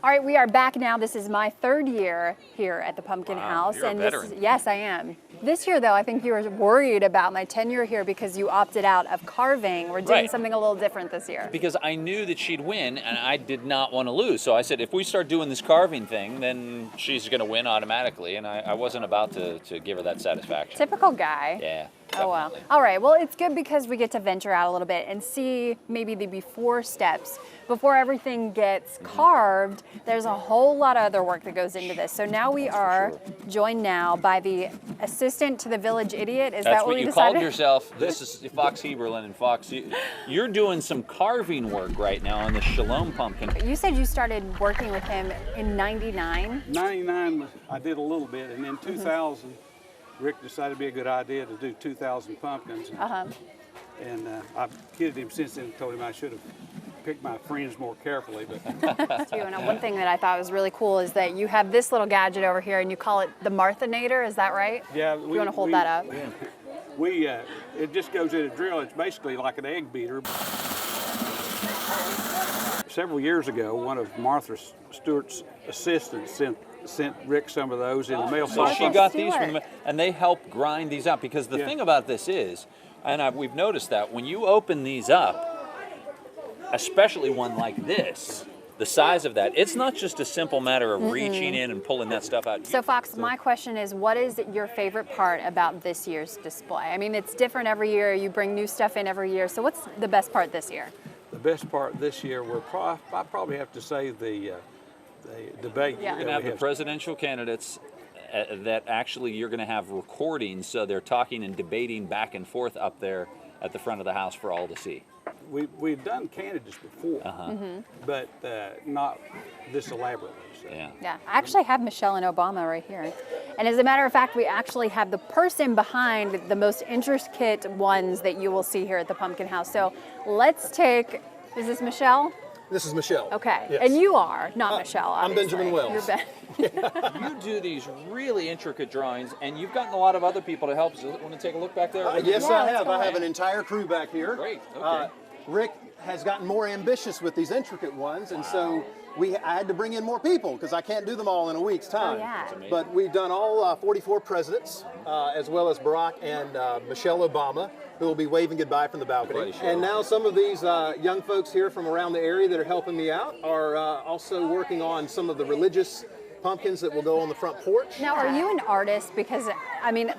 All right, we are back now. This is my third year here at the Pumpkin House. You're a veteran. Yes, I am. This year, though, I think you were worried about my tenure here because you opted out of carving. We're doing something a little different this year. Because I knew that she'd win, and I did not want to lose. So I said, if we start doing this carving thing, then she's going to win automatically, and I wasn't about to give her that satisfaction. Typical guy. Yeah. Oh, well. All right. Well, it's good because we get to venture out a little bit and see maybe the before steps. Before everything gets carved, there's a whole lot of other work that goes into this. So now we are joined now by the assistant to the village idiot. Is that what we decided? That's what you called yourself. This is Fox Heberlin and Fox. You're doing some carving work right now on the Shalom pumpkin. You said you started working with him in '99? 99, I did a little bit, and in 2000, Rick decided it'd be a good idea to do 2,000 pumpkins. And I've kidded him since then and told him I should have picked my friends more carefully. But And one thing that I thought was really cool is that you have this little gadget over here and you call it the Marthinator, is that right? Yeah. You want to hold that up? It just goes in a drill. It's basically like an egg beater. Several years ago, one of Martha Stewart's assistants sent Rick some of those in the mail. So she got these from them, and they help grind these up. Because the thing about this is, and we've noticed that when you open these up, especially one like this, the size of that, it's not just a simple matter of reaching in and pulling that stuff out. So Fox, my question is, what is your favorite part about this year's display? I mean, it's different every year. You bring new stuff in every year. So what's the best part this year? The best part this year, I probably have to say the debate. You're going to have the presidential candidates that actually you're going to have recordings, so they're talking and debating back and forth up there at the front of the house for all to see. We've done candidates before, but not this elaborately. So. Yeah, I actually have Michelle and Obama right here. And as a matter of fact, we actually have the person behind the most intricate ones that you will see here at the Pumpkin House. So let's take, is this Michelle? This is Michelle. Okay, yes. And you are not Michelle, obviously. I'm Benjamin Wells. You do these really intricate drawings, and you've gotten a lot of other people to help. So want to take a look back there? Yes, I have. I have an entire crew back here. Great. Okay. Rick has gotten more ambitious with these intricate ones, and so I had to bring in more people because I can't do them all in a week's time. Oh, yeah. But we've done all 44 presidents, as well as Barack and Michelle Obama, who will be waving goodbye from the balcony. And now some of these young folks here from around the area that are helping me out are also working on some of the religious pumpkins that will go on the front porch. Now, are you an artist? Because, I mean,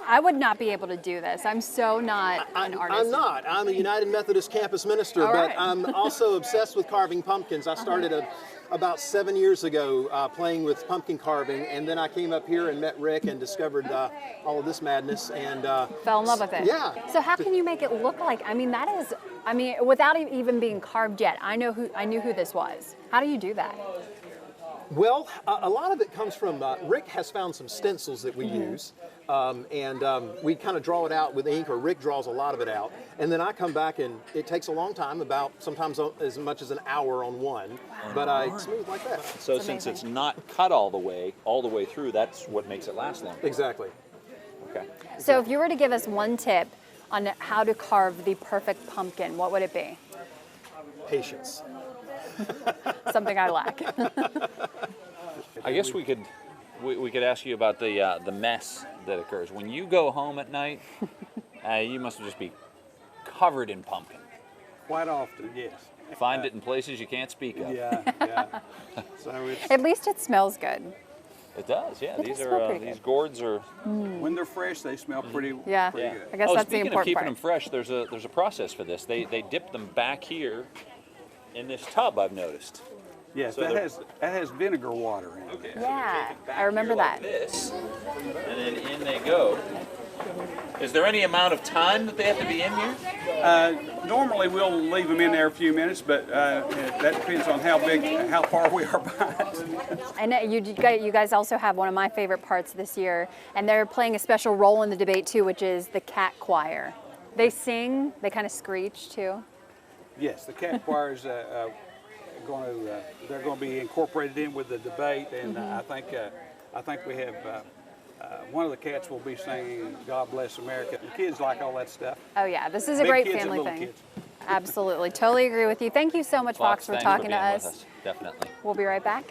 I would not be able to do this. I'm so not an artist. I'm not. I'm a United Methodist campus minister, but I'm also obsessed with carving pumpkins. I started about 7 years ago playing with pumpkin carving, and then I came up here and met Rick and discovered all of this madness and fell in love with it. Yeah. So how can you make it look like? I mean, that is. I mean, without it even being carved yet, I knew who this was. How do you do that? Well, a lot of it comes from, Rick has found some stencils that we use, and we kind of draw it out with ink, or Rick draws a lot of it out, and then I come back and it takes a long time, about sometimes as much as an hour on one, but it's smooth like that. So since it's not cut all the way through, that's what makes it last longer. Exactly. Okay. So if you were to give us one tip on how to carve the perfect pumpkin, what would it be? Patience. Something I lack. I guess we could ask you about the mess that occurs when you go home at night. You must just be covered in pumpkin. Quite often, yes. Find it in places you can't speak of. Yeah. So At least it smells good. It does, yeah. It does smell pretty These good. gourds are. when they're fresh, they smell pretty good. I guess that's the speaking important of keeping part. them fresh, there's a process for this. They dip them back here in this tub, I've noticed. Yes, So that has vinegar water in it. Okay. Yeah, So take it back I remember here like that. this, and then in they go. Is there any amount of time that they have to be in here? Normally we'll leave them in there a few minutes, but that depends on how far we are behind. I know you guys also have one of my favorite parts this year, and they're playing a special role in the debate too, which is the cat choir. They sing, they kind of screech too. Yes, the cat choir is they're going to be incorporated in with the debate, and I think we have one of the cats will be singing "God Bless America." The kids like all that stuff. Oh yeah, this is a Big great kids and family little thing. kids. Absolutely. Totally agree with you. Thank you so much, Fox, for thanks talking to being with us. Definitely. We'll be right back.